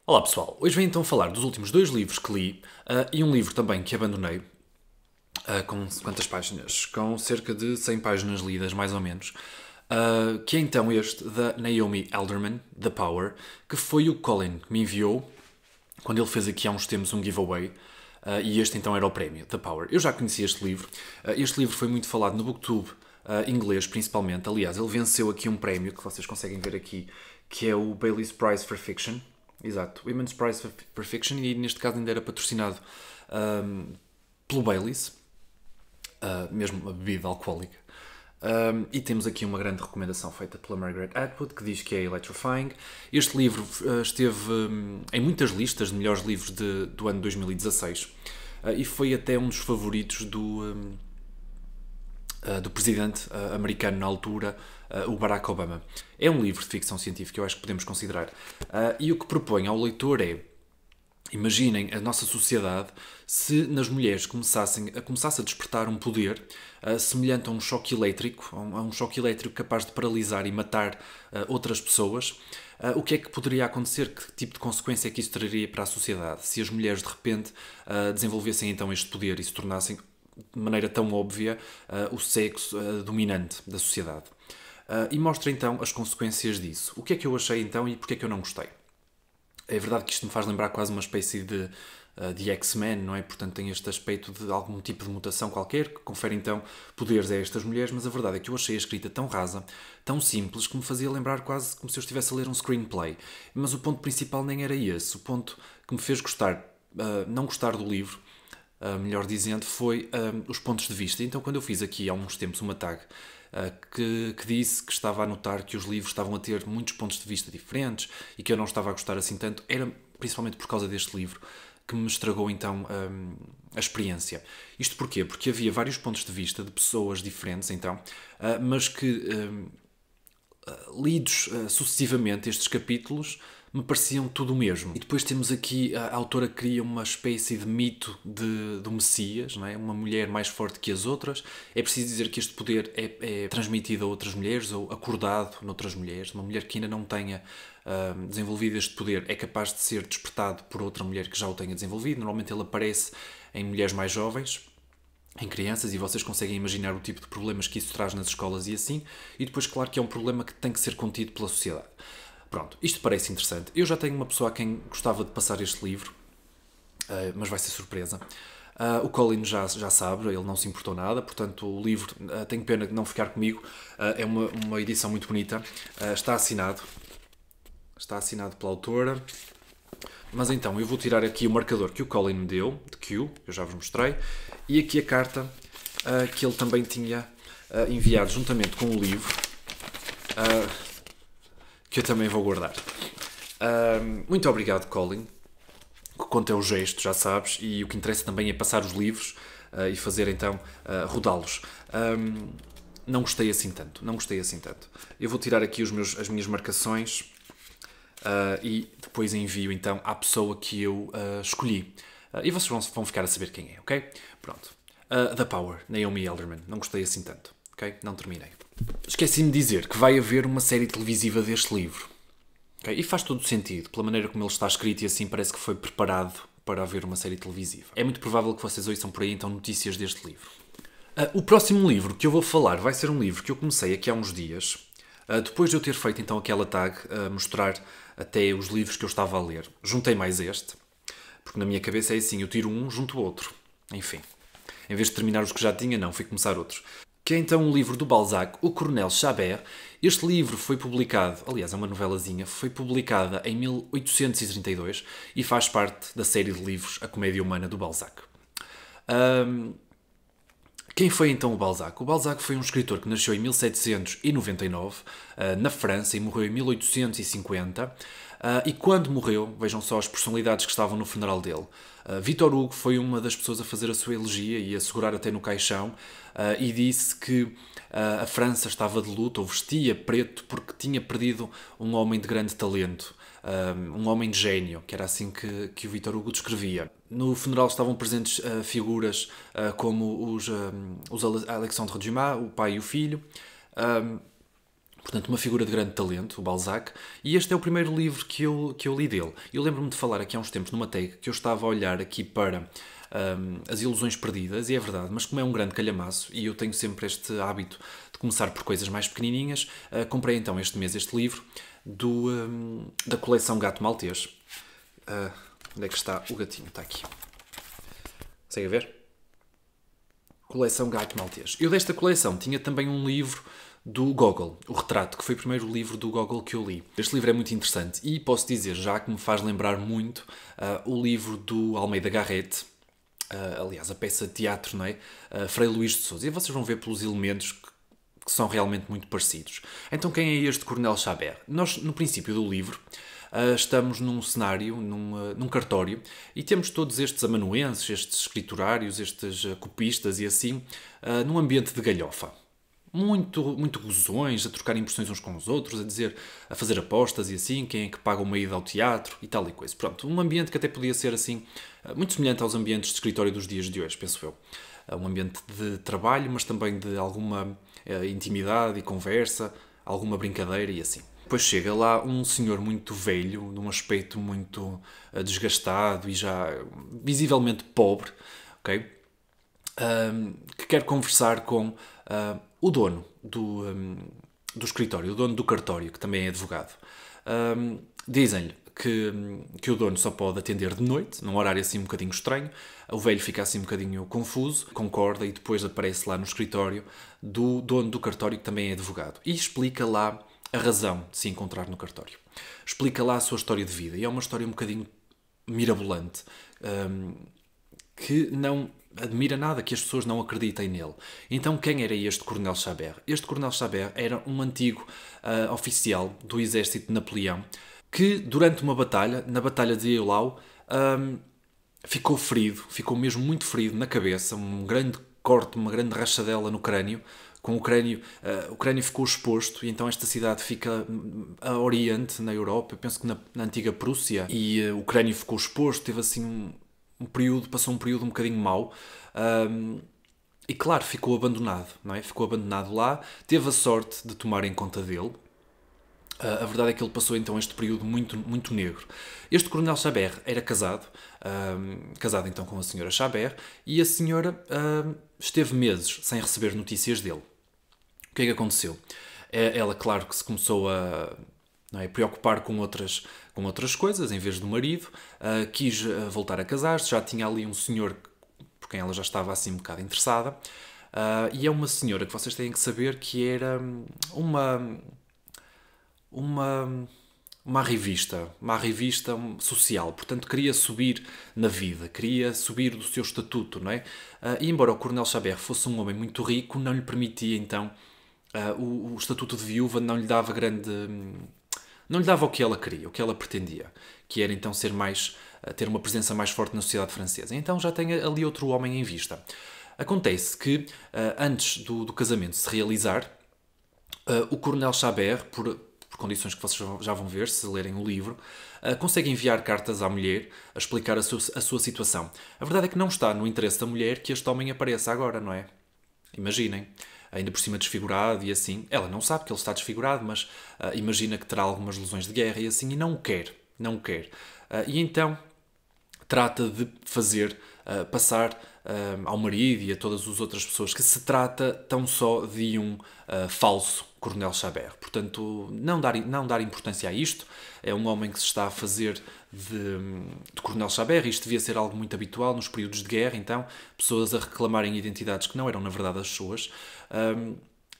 Olá pessoal, hoje venho então falar dos últimos dois livros que li e um livro também que abandonei, com quantas páginas? Com cerca de 100 páginas lidas, mais ou menos, que é então este da Naomi Alderman, The Power, que foi o Colin que me enviou quando ele fez aqui há uns tempos um giveaway. E este então era o prémio, The Power. Eu já conhecia este livro. Este livro foi muito falado no Booktube inglês, principalmente. Aliás, ele venceu aqui um prémio que vocês conseguem ver aqui, que é o Bailey's Prize for Fiction. Exato, Women's Prize for Fiction, e neste caso ainda era patrocinado pelo Baileys, mesmo uma bebida alcoólica. E temos aqui uma grande recomendação feita pela Margaret Atwood, que diz que é electrifying. Este livro esteve em muitas listas de melhores livros do ano 2016 e foi até um dos favoritos do presidente americano na altura, o Barack Obama. É um livro de ficção científica, eu acho que podemos considerar. E o que propõe ao leitor é: imaginem a nossa sociedade se nas mulheres começasse a despertar um poder semelhante a um choque elétrico, a um choque elétrico capaz de paralisar e matar outras pessoas. O que é que poderia acontecer? Que tipo de consequência é que isso traria para a sociedade? Se as mulheres de repente desenvolvessem então este poder e se tornassem de maneira tão óbvia o sexo dominante da sociedade. E mostra então as consequências disso. O que é que eu achei então e porque é que eu não gostei? É verdade que isto me faz lembrar quase uma espécie de X-Men, não é? Portanto, tem este aspecto de algum tipo de mutação qualquer, que confere então poderes a estas mulheres, mas a verdade é que eu achei a escrita tão rasa, tão simples, que me fazia lembrar quase como se eu estivesse a ler um screenplay. Mas o ponto principal nem era esse. O ponto que me fez gostar, não gostar do livro, melhor dizendo, foi os pontos de vista. Então, quando eu fiz aqui há uns tempos uma tag que disse que estava a notar que os livros estavam a ter muitos pontos de vista diferentes e que eu não estava a gostar assim tanto, era principalmente por causa deste livro que me estragou então a experiência. Isto porquê? Porque havia vários pontos de vista de pessoas diferentes, então, mas que lidos sucessivamente estes capítulos me pareciam tudo o mesmo. E depois temos aqui a autora que cria uma espécie de mito do Messias, não é? Uma mulher mais forte que as outras. É preciso dizer que este poder é transmitido a outras mulheres ou acordado noutras mulheres. Uma mulher que ainda não tenha desenvolvido este poder é capaz de ser despertado por outra mulher que já o tenha desenvolvido. Normalmente ele aparece em mulheres mais jovens, em crianças, e vocês conseguem imaginar o tipo de problemas que isso traz nas escolas e assim. E depois, claro, que é um problema que tem que ser contido pela sociedade. Pronto, isto parece interessante. Eu já tenho uma pessoa a quem gostava de passar este livro, mas vai ser surpresa. O Colin já sabe, ele não se importou nada, portanto o livro, tenho pena de não ficar comigo, é uma edição muito bonita, está assinado pela autora. Mas então, eu vou tirar aqui o marcador que o Colin me deu, de Q, eu já vos mostrei, e aqui a carta que ele também tinha enviado juntamente com o livro, que eu também vou guardar. Muito obrigado, Colin. O que conta é o gesto, já sabes, e o que interessa também é passar os livros e fazer então rodá-los. Não gostei assim tanto, Eu vou tirar aqui as minhas marcações e depois envio então à pessoa que eu escolhi. E vocês vão ficar a saber quem é, ok? Pronto. The Power, Naomi Alderman. Não gostei assim tanto, ok? Não terminei. Esqueci-me de dizer que vai haver uma série televisiva deste livro. Okay? E faz todo o sentido, pela maneira como ele está escrito, e assim parece que foi preparado para haver uma série televisiva. É muito provável que vocês ouçam por aí então notícias deste livro. O próximo livro que eu vou falar vai ser um livro que eu comecei aqui há uns dias, depois de eu ter feito então aquela tag, mostrar até os livros que eu estava a ler. Juntei mais este, porque na minha cabeça é assim, eu tiro um, junto o outro. Enfim, em vez de terminar os que já tinha, não, fui começar outros. Que é então um livro do Balzac, O Coronel Chabert. Este livro foi publicado, aliás é uma novelazinha, foi publicada em 1832 e faz parte da série de livros A Comédia Humana do Balzac. Quem foi então o Balzac? O Balzac foi um escritor que nasceu em 1799 na França e morreu em 1850. E quando morreu, vejam só as personalidades que estavam no funeral dele. Victor Hugo foi uma das pessoas a fazer a sua elegia e a segurar até no caixão, e disse que a França estava de luto ou vestia preto porque tinha perdido um homem de grande talento. Um homem de gênio, que era assim que o Victor Hugo descrevia. No funeral estavam presentes figuras como os Alexandre Dumas, o pai e o filho, Portanto, uma figura de grande talento, o Balzac, e este é o primeiro livro que eu li dele. Eu lembro-me de falar aqui há uns tempos numa tag que eu estava a olhar aqui para As Ilusões Perdidas, e é verdade, mas como é um grande calhamaço, e eu tenho sempre este hábito de começar por coisas mais pequenininhas, comprei então este mês este livro da coleção Gato Maltês. Onde é que está o gatinho? Está aqui. Consegue ver? Coleção Gato Maltês. Eu desta coleção tinha também um livro do Gogol, O Retrato, que foi o primeiro livro do Gogol que eu li. Este livro é muito interessante e posso dizer já que me faz lembrar muito o livro do Almeida Garrett, aliás, a peça de teatro, não é? Frei Luís de Sousa. E vocês vão ver pelos elementos que são realmente muito parecidos. Então, quem é este Coronel Chabert? Nós, no princípio do livro, estamos num cenário, num cartório, e temos todos estes amanuenses, estes escriturários, estes copistas e assim, num ambiente de galhofa. Muito gozões, a trocar impressões uns com os outros, a fazer apostas e assim, quem é que paga uma ida ao teatro e tal e coisa. Pronto, um ambiente que até podia ser assim, muito semelhante aos ambientes de escritório dos dias de hoje, penso eu. Um ambiente de trabalho, mas também de alguma intimidade e conversa, alguma brincadeira e assim. Depois chega lá um senhor muito velho, num aspecto muito desgastado e já visivelmente pobre, ok? Que quer conversar com o dono do escritório, o dono do cartório, que também é advogado. Dizem-lhe que o dono só pode atender de noite, num horário assim um bocadinho estranho. O velho fica assim um bocadinho confuso, concorda e depois aparece lá no escritório do dono do cartório, que também é advogado. E explica lá a razão de se encontrar no cartório. Explica lá a sua história de vida. E é uma história um bocadinho mirabolante, que não admira nada que as pessoas não acreditem nele. Então, quem era este Coronel Chabert? Este Coronel Chabert era um antigo oficial do exército de Napoleão que, durante uma batalha, na Batalha de Eylau, ficou mesmo muito ferido na cabeça, um grande corte, uma grande rachadela no crânio, com o crânio ficou exposto, e então esta cidade fica a oriente, na Europa, eu penso que na antiga Prússia, e o crânio ficou exposto, teve assim passou um período um bocadinho mau, e claro, ficou abandonado, não é? Ficou abandonado lá, teve a sorte de tomarem conta dele. A verdade é que ele passou então este período muito negro. Este Coronel Chabert era casado então com a senhora Chabert, e a senhora esteve meses sem receber notícias dele. O que é que aconteceu? Ela, claro, que se começou a preocupar com outras coisas, em vez do marido, quis voltar a casar-se, já tinha ali um senhor por quem ela já estava assim um bocado interessada, e é uma senhora que vocês têm que saber que era uma revista social, portanto queria subir na vida, queria subir do seu estatuto, não é? E embora o Coronel Chabert fosse um homem muito rico, não lhe permitia então, o estatuto de viúva não lhe dava o que ela queria, o que ela pretendia, que era então ter uma presença mais forte na sociedade francesa. Então já tem ali outro homem em vista. Acontece que, antes do casamento se realizar, o Coronel Chabert, por condições que vocês já vão ver se lerem o livro, consegue enviar cartas à mulher a explicar a sua situação. A verdade é que não está no interesse da mulher que este homem apareça agora, não é? Imaginem, ainda por cima desfigurado e assim. Ela não sabe que ele está desfigurado, mas imagina que terá algumas lesões de guerra e assim, e não o quer. E então trata de fazer passar ao marido e a todas as outras pessoas que se trata tão só de um falso Coronel Chabert. Portanto, não dar importância a isto. É um homem que se está a fazer de Coronel Chabert, e isto devia ser algo muito habitual nos períodos de guerra, então, pessoas a reclamarem identidades que não eram na verdade as suas.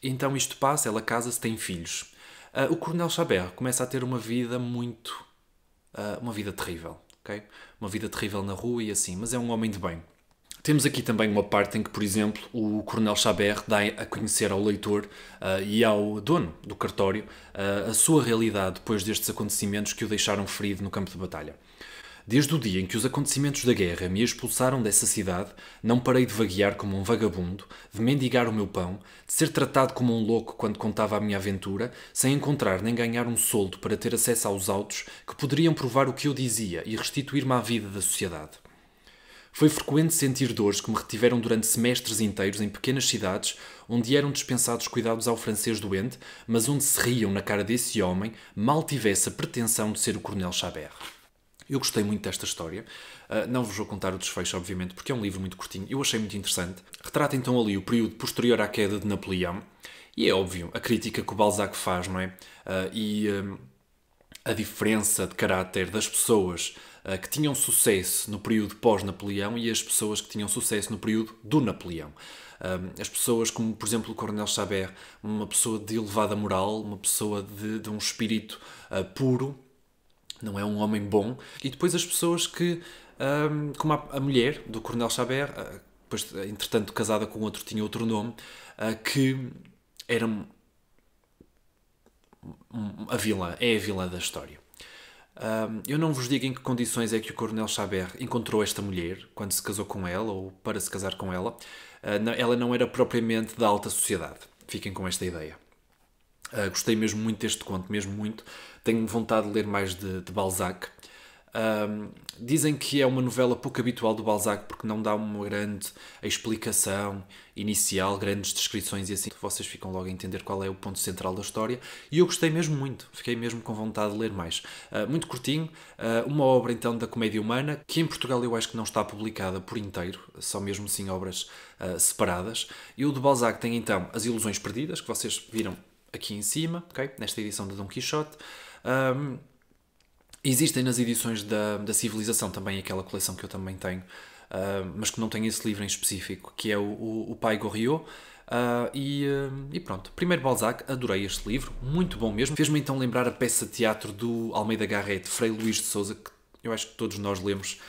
Então isto passa, ela casa-se, tem filhos. O Coronel Chabert começa a ter uma vida uma vida terrível, ok? Uma vida terrível na rua e assim, mas é um homem de bem. Temos aqui também uma parte em que, por exemplo, o Coronel Chabert dá a conhecer ao leitor e ao dono do cartório a sua realidade depois destes acontecimentos que o deixaram ferido no campo de batalha. Desde o dia em que os acontecimentos da guerra me expulsaram dessa cidade, não parei de vaguear como um vagabundo, de mendigar o meu pão, de ser tratado como um louco quando contava a minha aventura, sem encontrar nem ganhar um soldo para ter acesso aos autos que poderiam provar o que eu dizia e restituir-me à vida da sociedade. Foi frequente sentir dores que me retiveram durante semestres inteiros em pequenas cidades onde eram dispensados cuidados ao francês doente, mas onde se riam na cara desse homem, mal tivesse a pretensão de ser o Coronel Chabert. Eu gostei muito desta história. Não vos vou contar o desfecho, obviamente, porque é um livro muito curtinho. Eu achei muito interessante. Retrata então ali o período posterior à queda de Napoleão. E é óbvio a crítica que o Balzac faz, não é? A diferença de caráter das pessoas que tinham sucesso no período pós-Napoleão e as pessoas que tinham sucesso no período do Napoleão. As pessoas como, por exemplo, o Coronel Chabert, uma pessoa de elevada moral, uma pessoa de um espírito puro, não é um homem bom. E depois as pessoas que, como a mulher do Coronel Chabert, depois, entretanto casada com outro, tinha outro nome, que era a vilã, é a vilã da história. Eu não vos digo em que condições é que o Coronel Chabert encontrou esta mulher quando se casou com ela ou para se casar com ela. Ela não era propriamente da alta sociedade. Fiquem com esta ideia. Gostei mesmo muito deste conto, mesmo muito. Tenho vontade de ler mais de Balzac. Dizem que é uma novela pouco habitual do Balzac porque não dá uma grande explicação inicial, grandes descrições e assim vocês ficam logo a entender qual é o ponto central da história, e eu gostei mesmo muito, fiquei mesmo com vontade de ler mais. Muito curtinho, uma obra então da comédia humana que em Portugal eu acho que não está publicada por inteiro, só mesmo assim obras separadas. E o do Balzac tem então As Ilusões Perdidas, que vocês viram aqui em cima, okay? Nesta edição de Dom Quixote. Existem nas edições da Civilização também aquela coleção que eu também tenho, mas que não tem esse livro em específico, que é o Pai Goriot. E pronto, primeiro Balzac, adorei este livro, muito bom mesmo. Fez-me então lembrar a peça de teatro do Almeida Garrett, Frei Luís de Sousa, que eu acho que todos nós lemos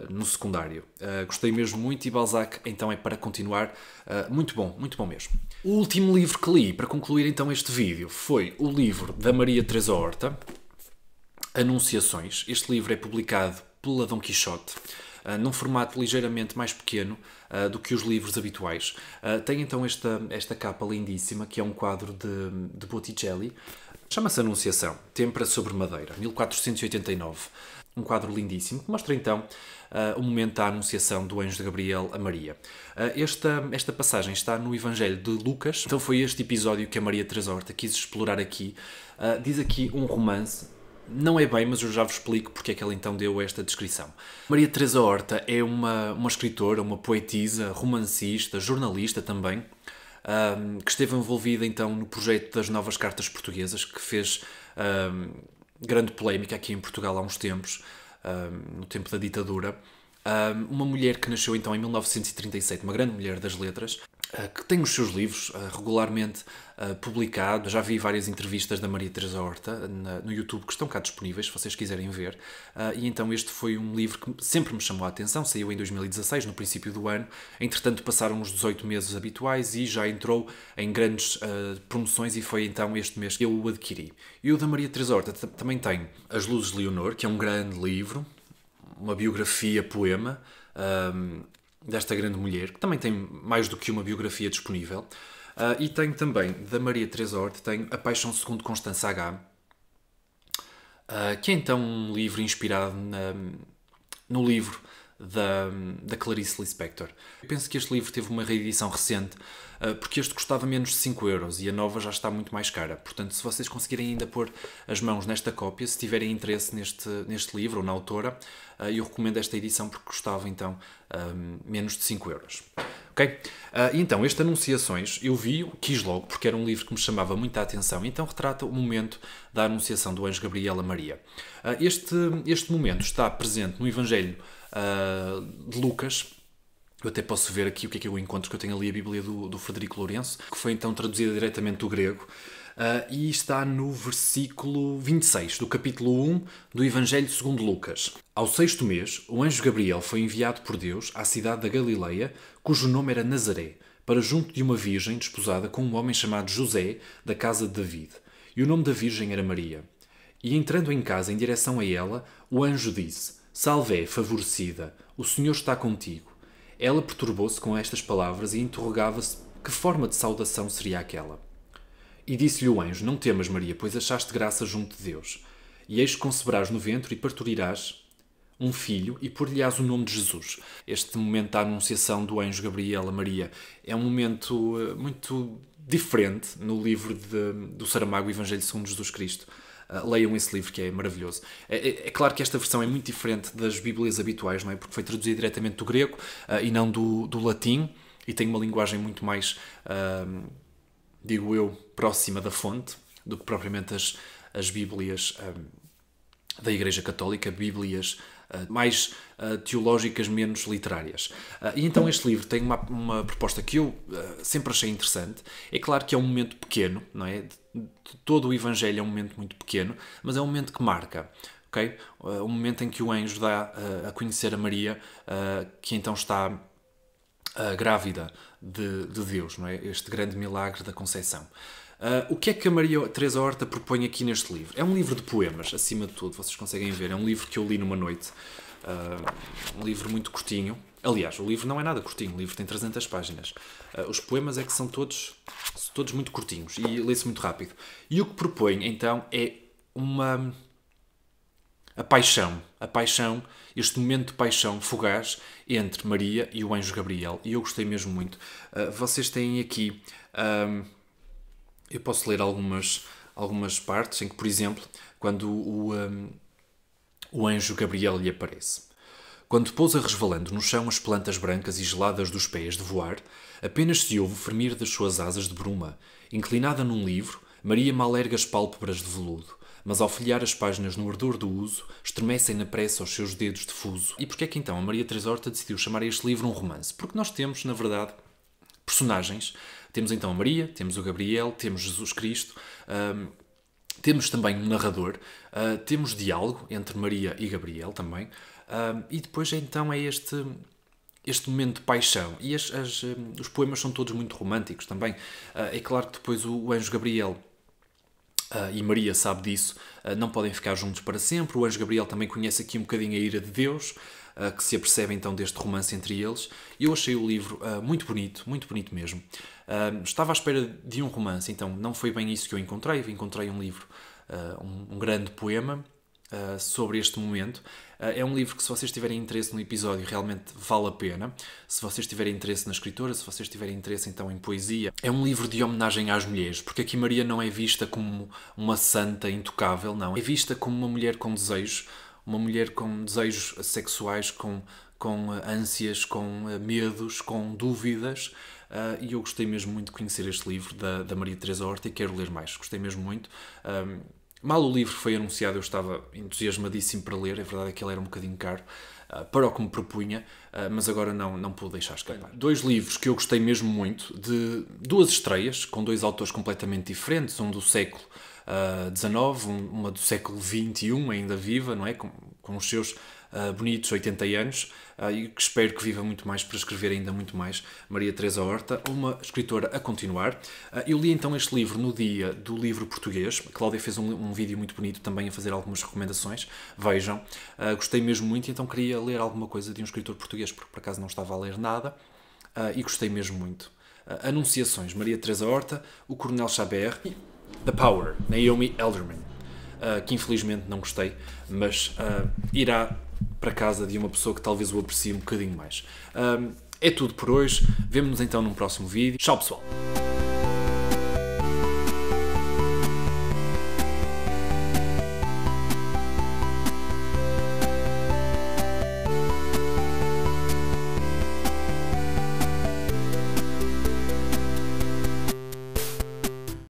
no secundário. Gostei mesmo muito e Balzac então é para continuar, muito bom mesmo. O último livro que li, para concluir então este vídeo, foi o livro da Maria Teresa Horta, Anunciações. Este livro é publicado pela Dom Quixote, num formato ligeiramente mais pequeno do que os livros habituais. Tem então esta capa lindíssima, que é um quadro de Botticelli. Chama-se Anunciação, Têmpera sobre Madeira, 1489. Um quadro lindíssimo, que mostra então o momento da anunciação do anjo de Gabriel a Maria. Esta passagem está no Evangelho de Lucas, então foi este episódio que a Maria Teresa Horta quis explorar aqui. Diz aqui um romance. Não é bem, mas eu já vos explico porque é que ela então deu esta descrição. Maria Teresa Horta é uma escritora, uma poetisa, romancista, jornalista também, que esteve envolvida então no projeto das Novas Cartas Portuguesas, que fez grande polémica aqui em Portugal há uns tempos, no tempo da ditadura. Uma mulher que nasceu então em 1937, uma grande mulher das letras, que tem os seus livros regularmente publicados. Já vi várias entrevistas da Maria Teresa Horta no YouTube que estão cá disponíveis, se vocês quiserem ver. E então este foi um livro que sempre me chamou a atenção, saiu em 2016, no princípio do ano. Entretanto passaram os 18 meses habituais e já entrou em grandes promoções e foi então este mês que eu o adquiri. E o da Maria Teresa Horta também tem As Luzes de Leonor, que é um grande livro, uma biografia, poema, desta grande mulher, que também tem mais do que uma biografia disponível. E tenho também, da Maria Teresa Horta, tenho A Paixão Segundo Constança H, que é então um livro inspirado no livro da Clarice Lispector. Eu penso que este livro teve uma reedição recente, porque este custava menos de 5 euros e a nova já está muito mais cara. Portanto, se vocês conseguirem ainda pôr as mãos nesta cópia, se tiverem interesse neste livro ou na autora, eu recomendo esta edição porque custava então menos de 5 euros. Ok? Então, este Anunciações, eu quis logo, porque era um livro que me chamava muita atenção, então retrata o momento da anunciação do anjo Gabriel a Maria. Este momento está presente no Evangelho de Lucas. Eu até posso ver aqui o que é que eu encontro, que eu tenho ali a Bíblia do Frederico Lourenço, que foi então traduzida diretamente do grego, e está no versículo 26 do capítulo 1 do Evangelho segundo Lucas. Ao 6º mês, o anjo Gabriel foi enviado por Deus à cidade da Galileia, cujo nome era Nazaré, para junto de uma virgem desposada com um homem chamado José, da casa de David. E o nome da virgem era Maria. E entrando em casa em direção a ela, o anjo disse: Salve, favorecida, o Senhor está contigo. Ela perturbou-se com estas palavras e interrogava-se que forma de saudação seria aquela. E disse-lhe o anjo: Não temas, Maria, pois achaste graça junto de Deus. E eis que conceberás no ventre e parturirás um filho e pôr-lhe-ás o nome de Jesus. Este momento da anunciação do anjo Gabriel a Maria é um momento muito diferente no livro do Saramago, o Evangelho segundo Jesus Cristo. Leiam esse livro, que é maravilhoso. É claro que esta versão é muito diferente das Bíblias habituais, não é? Porque foi traduzida diretamente do grego e não do latim, e tem uma linguagem muito mais, digo eu, próxima da fonte do que propriamente as Bíblias da Igreja Católica, Bíblias mais teológicas, menos literárias. E então este livro tem uma proposta que eu sempre achei interessante. É claro que é um momento pequeno, não é? Todo o Evangelho é um momento muito pequeno, mas é um momento que marca. Okay? O momento em que o anjo dá a conhecer a Maria, que então está grávida de Deus, não é? Este grande milagre da Conceição. O que é que a Maria Teresa Horta propõe aqui neste livro? É um livro de poemas, acima de tudo, vocês conseguem ver. É um livro que eu li numa noite. Um livro muito curtinho. Aliás, o livro não é nada curtinho, o livro tem 300 páginas. Os poemas é que são todos muito curtinhos e lê-se muito rápido. E o que propõe, então, é a paixão, este momento de paixão fugaz entre Maria e o anjo Gabriel. E eu gostei mesmo muito. Vocês têm aqui... eu posso ler algumas partes em que, por exemplo, quando o anjo Gabriel lhe aparece. Quando pousa resvalando no chão as plantas brancas e geladas dos pés de voar, apenas se ouve o fremir das suas asas de bruma. Inclinada num livro, Maria mal ergue as pálpebras de veludo, mas ao folhear as páginas no ardor do uso, estremecem na pressa os seus dedos de fuso. E porquê é que então a Maria Teresa Horta decidiu chamar este livro um romance? Porque nós temos, na verdade, personagens. Temos então a Maria, temos o Gabriel, temos Jesus Cristo, temos também um narrador, temos diálogo entre Maria e Gabriel também, e depois então é este momento de paixão. E os poemas são todos muito românticos também. É claro que depois o anjo Gabriel e Maria sabe disso, não podem ficar juntos para sempre. O anjo Gabriel também conhece aqui um bocadinho a ira de Deus, que se apercebe então deste romance entre eles. E eu achei o livro muito bonito mesmo. Estava à espera de um romance, então não foi bem isso que eu encontrei. Encontrei um livro, um grande poema sobre este momento. É um livro que, se vocês tiverem interesse no episódio, realmente vale a pena. Se vocês tiverem interesse na escritora, se vocês tiverem interesse então em poesia, é um livro de homenagem às mulheres, porque aqui Maria não é vista como uma santa intocável, não. É vista como uma mulher com desejos, uma mulher com desejos sexuais, com ânsias, com medos, com dúvidas. E eu gostei mesmo muito de conhecer este livro da Maria Teresa Horta e quero ler mais. Gostei mesmo muito. Mal o livro foi anunciado, eu estava entusiasmadíssimo para ler. A verdade é que ele era um bocadinho caro para o que me propunha, mas agora não pude deixar escapar. Dois livros que eu gostei mesmo muito, de duas estreias, com dois autores completamente diferentes, um do século XIX, uma do século XXI, ainda viva, não é? Com os seus bonitos 80 anos, e que espero que viva muito mais para escrever ainda muito mais. Maria Teresa Horta, uma escritora a continuar. Eu li então este livro no dia do livro português. A Cláudia fez um vídeo muito bonito também a fazer algumas recomendações. Vejam. Gostei mesmo muito, então queria ler alguma coisa de um escritor português, porque por acaso não estava a ler nada, e gostei mesmo muito. Anunciações, Maria Teresa Horta, o Coronel Chabert e The Power, Naomi Alderman, que infelizmente não gostei, mas irá para casa de uma pessoa que talvez o aprecie um bocadinho mais. É tudo por hoje. Vemo-nos então num próximo vídeo. Tchau, pessoal!